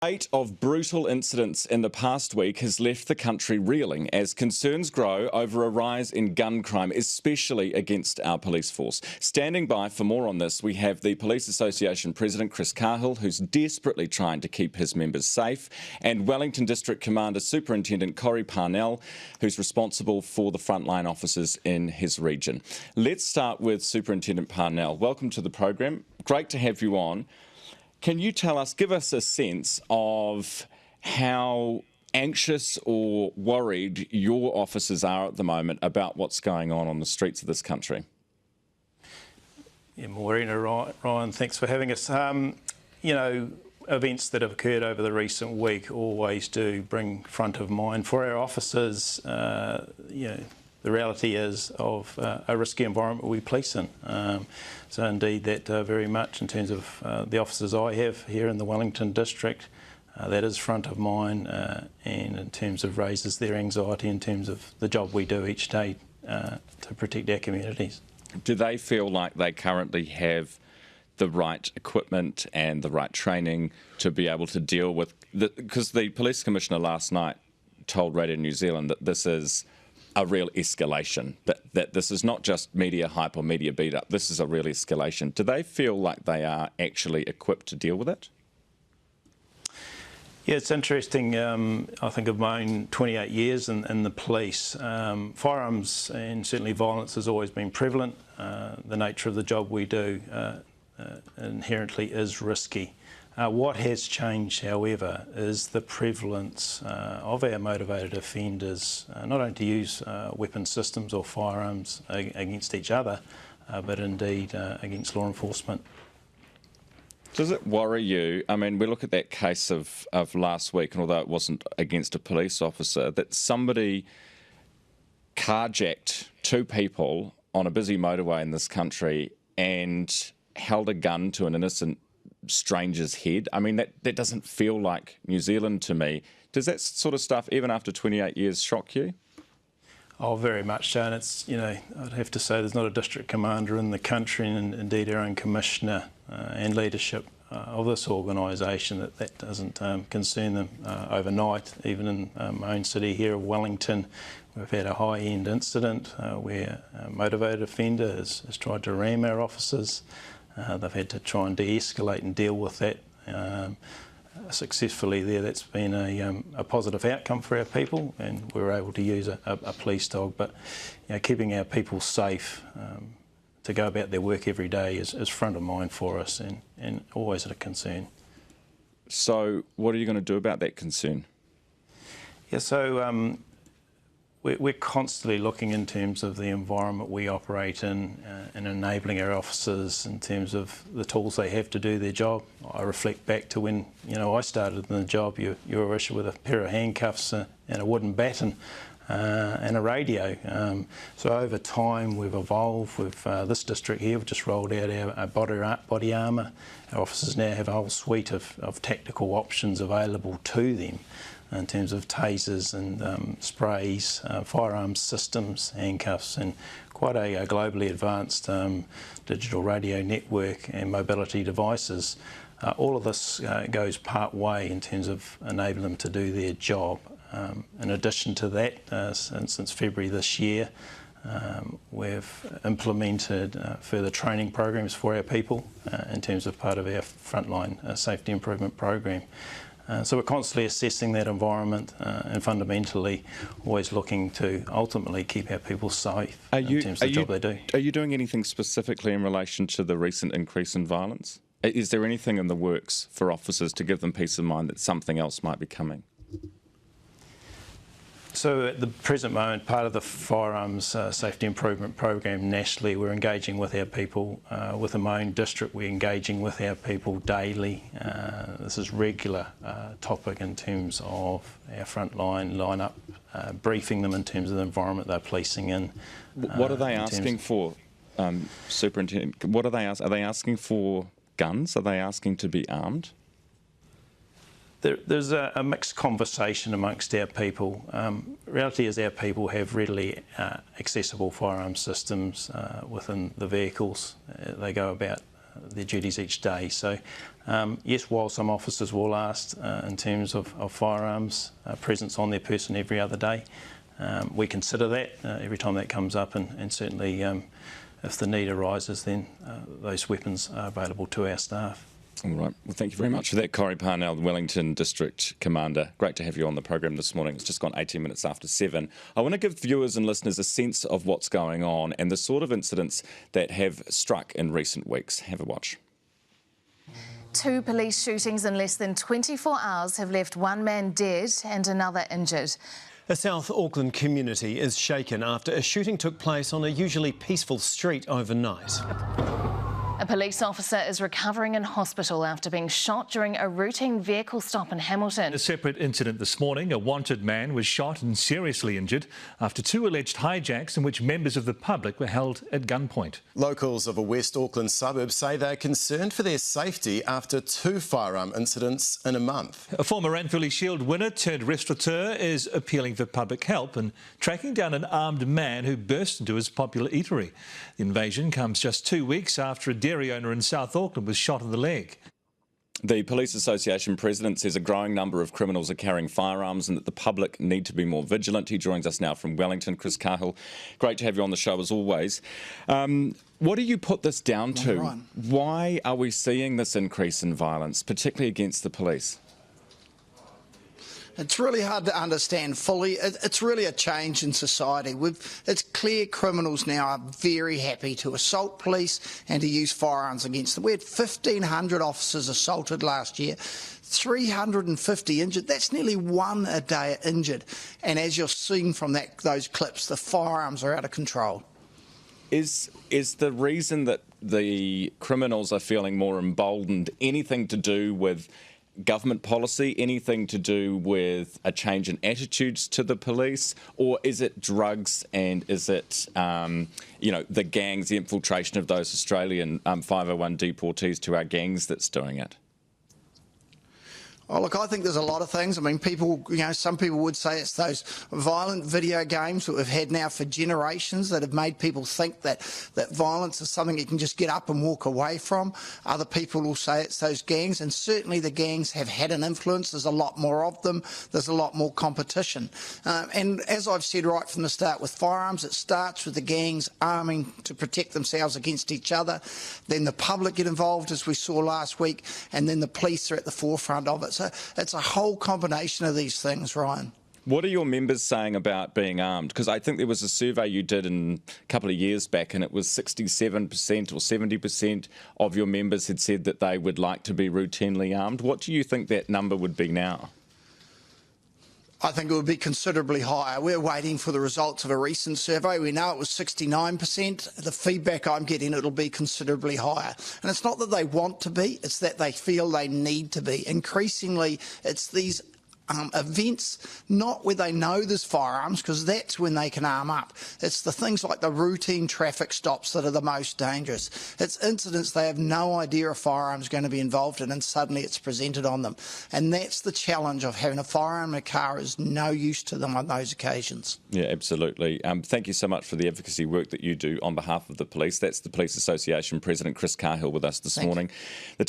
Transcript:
Spate of brutal incidents in the past week has left the country reeling as concerns grow over a rise in gun crime, especially against our police force. Standing by for more on this, we have the Police Association President Chris Cahill, who's desperately trying to keep his members safe, and Wellington District Commander Superintendent Corrie Parnell, who's responsible for the frontline officers in his region. Let's start with Superintendent Parnell. Welcome to the program. Great to have you on. Can you give us a sense of how anxious or worried your officers are at the moment about what's going on the streets of this country? Yeah, Maureen, Ryan, thanks for having us. Events that have occurred over the recent week always do bring front of mind for our officers. The reality is of a risky environment we police in. So indeed that very much in terms of the officers I have here in the Wellington district, that is front of mind, and in terms of raises their anxiety in terms of the job we do each day to protect our communities. Do they feel like they currently have the right equipment and the right training to be able to deal with, because the Police Commissioner last night told Radio New Zealand that this is a real escalation, that this is not just media hype or media beat up, this is a real escalation. Do they feel like they are actually equipped to deal with it? Yeah, it's interesting. I think of my own 28 years in the police. Firearms and certainly violence has always been prevalent. The nature of the job we do inherently is risky. What has changed, however, is the prevalence of our motivated offenders, not only to use weapon systems or firearms against each other, but indeed against law enforcement. Does it worry you? I mean, we look at that case of last week, and although it wasn't against a police officer, that somebody carjacked two people on a busy motorway in this country and held a gun to an innocent stranger's head. I mean, that doesn't feel like New Zealand to me. Does that sort of stuff, even after 28 years, shock you? Oh, very much so. And it's, I'd have to say there's not a district commander in the country, and indeed our own commissioner and leadership of this organisation that doesn't concern them overnight. Even in my own city here of Wellington, we've had a high-end incident where a motivated offender has tried to ram our officers. They've had to try and de-escalate and deal with that successfully there. That's been a positive outcome for our people, and we were able to use a police dog. But keeping our people safe to go about their work every day is front of mind for us, and always a concern. So what are you going to do about that concern? Yeah, so we're constantly looking in terms of the environment we operate in and enabling our officers in terms of the tools they have to do their job. I reflect back to when I started in the job. You were issued with a pair of handcuffs and a wooden baton and a radio. So over time we've evolved. With this district here, we've just rolled out our body armour. Our officers now have a whole suite of tactical options available to them, in terms of tasers and sprays, firearms systems, handcuffs, and quite a globally advanced digital radio network and mobility devices. All of this goes part way in terms of enabling them to do their job. In addition to that, since February this year, we've implemented further training programs for our people in terms of part of our frontline safety improvement program. So we're constantly assessing that environment and fundamentally always looking to ultimately keep our people safe in terms of the job they do. Are you doing anything specifically in relation to the recent increase in violence? Is there anything in the works for officers to give them peace of mind that something else might be coming? So at the present moment, part of the firearms safety improvement program nationally, we're engaging with our people. Within my own district, we're engaging with our people daily. This is regular topic in terms of our frontline lineup, briefing them in terms of the environment they're policing in. What are they asking for, Superintendent? What are they asking? Are they asking for guns? Are they asking to be armed? There's a mixed conversation amongst our people. Reality is our people have readily accessible firearm systems within the vehicles. They go about their duties each day. So Yes, while some officers will ask in terms of firearms presence on their person every other day, we consider that every time that comes up, and certainly if the need arises, then those weapons are available to our staff. All right. Well, thank you very much for that, Corrie Parnell, Wellington District Commander. Great to have you on the program this morning. It's just gone 18 minutes after 7. I want to give viewers and listeners a sense of what's going on and the sort of incidents that have struck in recent weeks. Have a watch. 2 police shootings in less than 24 hours have left 1 man dead and another injured. A South Auckland community is shaken after a shooting took place on a usually peaceful street overnight. A police officer is recovering in hospital after being shot during a routine vehicle stop in Hamilton. A separate incident this morning, a wanted man was shot and seriously injured after 2 alleged hijacks in which members of the public were held at gunpoint. Locals of a West Auckland suburb say they're concerned for their safety after 2 firearm incidents in a month. A former Ranfurly Shield winner turned restaurateur is appealing for public help and tracking down an armed man who burst into his popular eatery. The invasion comes just 2 weeks after a dairy owner in South Auckland was shot in the leg. The Police Association president says a growing number of criminals are carrying firearms and that the public need to be more vigilant. He joins us now from Wellington. Chris Cahill, great to have you on the show as always. What do you put this down to? Why are we seeing this increase in violence, particularly against the police? It's really hard to understand fully. It's really a change in society. It's clear criminals now are very happy to assault police and to use firearms against them. We had 1,500 officers assaulted last year, 350 injured. That's nearly 1 a day injured. And as you're seeing from those clips, the firearms are out of control. Is the reason that the criminals are feeling more emboldened anything to do with government policy, anything to do with a change in attitudes to the police, or is it drugs and is it, the gangs, the infiltration of those Australian 501 deportees to our gangs that's doing it? Oh, look, I think there's a lot of things. I mean, some people would say it's those violent video games that we've had now for generations that have made people think that violence is something you can just get up and walk away from. Other people will say it's those gangs, and certainly the gangs have had an influence. There's a lot more of them. There's a lot more competition. And as I've said right from the start with firearms, it starts with the gangs arming to protect themselves against each other. Then the public get involved, as we saw last week, and then the police are at the forefront of it. So it's a whole combination of these things, Ryan. What are your members saying about being armed? Because I think there was a survey you did a couple of years back and it was 67% or 70% of your members had said that they would like to be routinely armed. What do you think that number would be now? I think it would be considerably higher. We're waiting for the results of a recent survey. We know it was 69%. The feedback I'm getting, it'll be considerably higher. And it's not that they want to be, it's that they feel they need to be. Increasingly, it's these events, not where they know there's firearms, because that's when they can arm up. It's the things like the routine traffic stops that are the most dangerous. It's incidents they have no idea a firearm's going to be involved in, and suddenly it's presented on them. And that's the challenge of having a firearm in a car is no use to them on those occasions. Yeah, absolutely. Thank you so much for the advocacy work that you do on behalf of the police. That's the Police Association President Chris Cahill with us this morning.